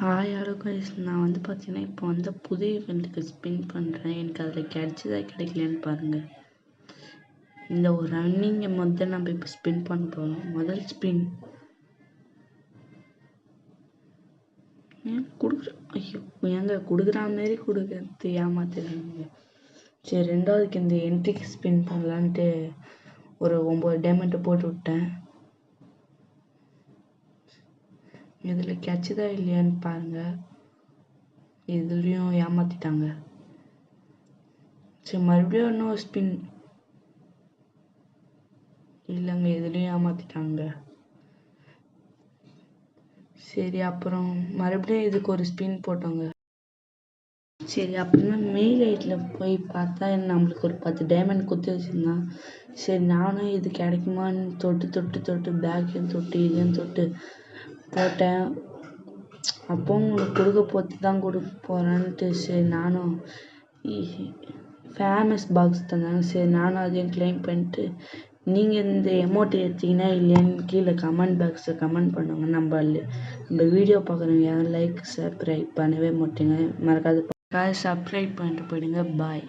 Hi hello guys, நான் பார்த்தீங்கன்னா இப்போ புது ஈவெண்ட்டுக்கு ஸ்பின் பண்ணுறேன். எனக்கு அதில் கிடைச்சதா கிடைக்கலன்னு பாருங்கள். இந்த ஒரு ரன்னிங்கை நம்ம இப்போ ஸ்பின் பண்ண போகிறோம். முதல் ஸ்பின் கொடுக்குற மாரி கொடுக்குறது ஏமாத்துறாங்க. சரி, ரெண்டாவதுக்கு இந்த என்ட்ரிக்கு ஸ்பின் பண்ணலான்ட்டு ஒரு 9 டைமண்ட்டை போட்டு விட்டேன். இதில் கிடைச்சதா இல்லையான்னு பாருங்கள். இதுலேயும் ஏமாற்றிட்டாங்க. சரி, மறுபடியும் இன்னும் ஸ்பின் இல்லைங்க, இதுலேயும் ஏமாற்றிட்டாங்க. சரி, அப்புறம் மறுபடியும் இதுக்கு ஒரு ஸ்பின் போட்டோங்க. சரி, அப்புறமா மெயில் ஐட்டில் போய் பார்த்தா நம்மளுக்கு ஒரு 10 டைமண்ட் குத்தி வச்சுருந்தான். சரி, நானும் இது கிடைக்குமான்னு தொட்டு பேக்கையும் தொட்டு இதையும் தொட்டு போட்டேன். அப்போவும் உங்களுக்கு கொடுக்க போட்டு தான் கொடுக்க போகிறேன்ட்டு சரி நானும் ஃபேமஸ் பாக்ஸ் தந்தாங்க. சரி, நானும் அதையும் கிளைம் பண்ணிட்டு நீங்கள் இந்த எமௌண்ட் எடுத்தீங்கன்னா இல்லையான்னு கீழே கமெண்ட் பாக்ஸில் கமெண்ட் பண்ணுவாங்க. நம்ம வீடியோ பார்க்குறவங்க யாரும் லைக் சப்ஸ்கிரைப் பண்ணவே மாட்டீங்க. மறக்காது சப்ஸ்கிரைப் பண்ணிட்டு போயிடுங்க. பாய்.